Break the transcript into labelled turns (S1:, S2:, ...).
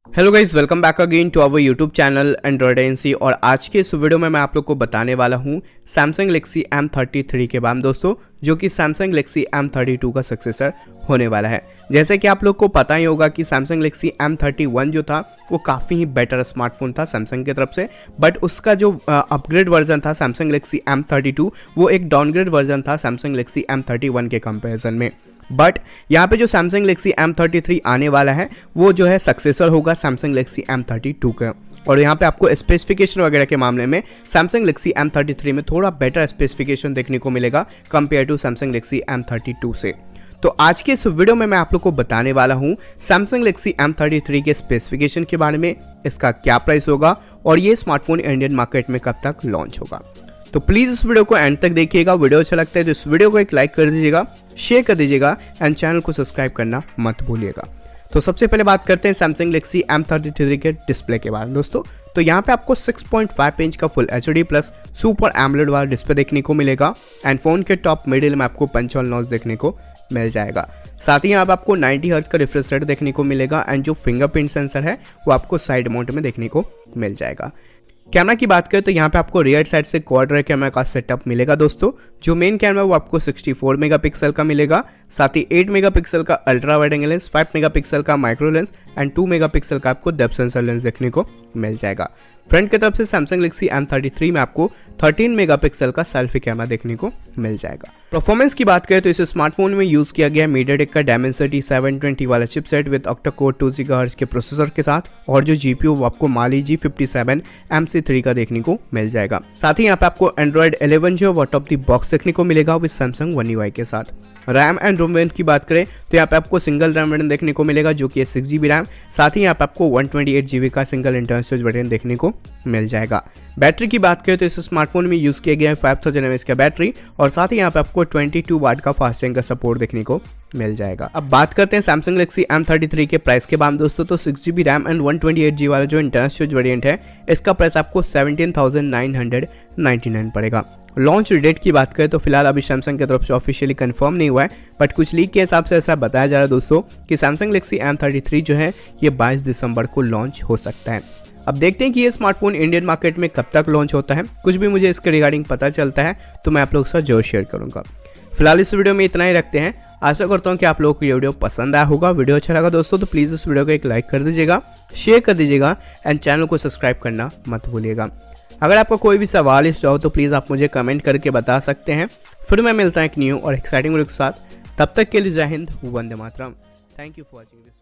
S1: Hello guys, welcome back again to our YouTube channel Android agency. और आज के इस वीडियो में मैं आप लोग को बताने वाला हूं सैमसंग गैलेक्सी M33 के बारे में दोस्तों, जो कि सैमसंग गैलेक्सी M32 का सक्सेसर होने वाला है। जैसे कि आप लोग को पता ही होगा कि सैमसंग गैलेक्सी M31 जो था वो काफ़ी ही बेटर स्मार्टफोन था सैमसंग की तरफ से, बट उसका जो अपग्रेड वर्जन था सैमसंग गैलेक्सी M32 वो एक डाउनग्रेड वर्जन था सैमसंग गैलेक्सी M31 के कंपेरिजन में। बट यहाँ पे जो सैमसंग गैलेक्सी M33 आने वाला है वो जो है सक्सेसर होगा सैमसंग गैलेक्सी M32 का। और यहाँ पे आपको स्पेसिफिकेशन वगैरह के मामले में सैमसंग गैलेक्सी M33 में थोड़ा बेटर स्पेसिफिकेशन देखने को मिलेगा compare to Samsung Galaxy M32 से। तो आज के इस वीडियो में मैं आप लोग को बताने वाला हूँ सैमसंग गैलेक्सी M33 के स्पेसिफिकेशन के बारे में, इसका क्या प्राइस होगा और ये स्मार्टफोन इंडियन मार्केट में कब तक लॉन्च होगा। तो प्लीज़ इस वीडियो को एंड तक देखिएगा। वीडियो अच्छा लगता है तो इस वीडियो को एक लाइक कर दीजिएगा, शेयर कर दीजिएगा एंड चैनल को सब्सक्राइब करना मत भूलिएगा। तो सबसे पहले बात करते हैं सैमसंग गैलेक्सी M33 के डिस्प्ले के बारे में दोस्तों। तो यहाँ पे आपको 6.5 इंच का full HD plus super AMOLED वाला डिस्प्ले देखने को मिलेगा एंड फोन के टॉप मिडिल में आपको पंच होल नॉच देखने को मिल जाएगा। साथ ही यहाँ पे आपको 90 हर्ट्ज का रिफ्रेश रेट देखने को मिलेगा एंड जो फिंगरप्रिंट सेंसर है वो आपको साइड माउंट में देखने को मिल जाएगा। कैमरा की बात करें तो यहाँ पे आपको रियर साइड से क्वाड रे कैमरा का सेटअप मिलेगा दोस्तों। जो मेन कैमरा वो आपको 64 मेगापिक्सल का मिलेगा, साथ ही 8 मेगापिक्सल का ultra wide angle lens, 5 megapixel का माइक्रो लेंस एंड 2 मेगापिक्सल का आपको डेप्थ सेंसर लेंस देखने को मिल जाएगा। फ्रंट की तरफ से सैमसंग गैलेक्सी M33 में आपको 13 मेगापिक्सल का सेल्फी कैमरा देखने को मिल जाएगा। परफॉर्मेंस की बात करें तो इस स्मार्टफोन में यूज किया गया MediaTek का Dimensity 720 वाला chipset with octa core 2 GHz के प्रोसेसर के साथ, और जो जीपीयू वो आपको Mali G57 MC3 का देखने को मिल जाएगा। साथ ही यहाँ पे आपको Android 11 जो आउट ऑफ द बॉक्स देखने को मिलेगा विद Samsung One UI के साथ। रैम एंड रोम वेरिएंट की बात करें तो यहाँ पे आपको सिंगल रैम वेरिएंट देखने को मिलेगा जो कि 6GB रैम, साथ ही यहाँ पे आपको 128GB का सिंगल इंटरनल स्टोरेज वेरिएंट देखने को मिल जाएगा। बैटरी की बात करें तो इस स्मार्टफोन में यूज किया गया है 5000 mAh का बैटरी, और साथ ही यहाँ पे आपको 22 वाट का फास्ट चार्जिंग का सपोर्ट देखने को मिल जाएगा। अब बात करते हैं सैमसंग गैलेक्सी M33 के प्राइस के बारे में दोस्तों। तो 6GB रैम एंड 128GB वाला जो इंटरनल स्टोरेज वेरिएंट है इसका प्राइस आपको 17,999 पड़ेगा। लॉन्च डेट की बात करें तो फिलहाल अभी सैमसंग की तरफ से ऑफिशियली कंफर्म नहीं हुआ है, बट कुछ लीक के हिसाब से ऐसा बताया जा रहा है दोस्तों कि सैमसंग गैलेक्सी M33 जो है ये 22 दिसंबर को लॉन्च हो सकता है। अब देखते हैं कि ये स्मार्टफोन इंडियन मार्केट में कब तक लॉन्च होता है। कुछ भी मुझे इसके रिगार्डिंग पता चलता है तो मैं आप लोगों के साथ जरूर शेयर करूंगा। फिलहाल इस वीडियो में इतना ही रखते हैं। आशा करता हूँ कि आप लोगों को ये वीडियो पसंद आया होगा। वीडियो अच्छा लगा दोस्तों तो प्लीज़ इस वीडियो को एक लाइक कर दीजिएगा, शेयर कर दीजिएगा एंड चैनल को सब्सक्राइब करना मत भूलिएगा। अगर आपका कोई भी सवाल इस हो तो प्लीज़ आप मुझे कमेंट करके बता सकते हैं। फिर मैं मिलता हूँ एक न्यू और एक्साइटिंग वीडियो के साथ। तब तक के लिए जय हिंद, वंदे मातरम। Thank you for watching this.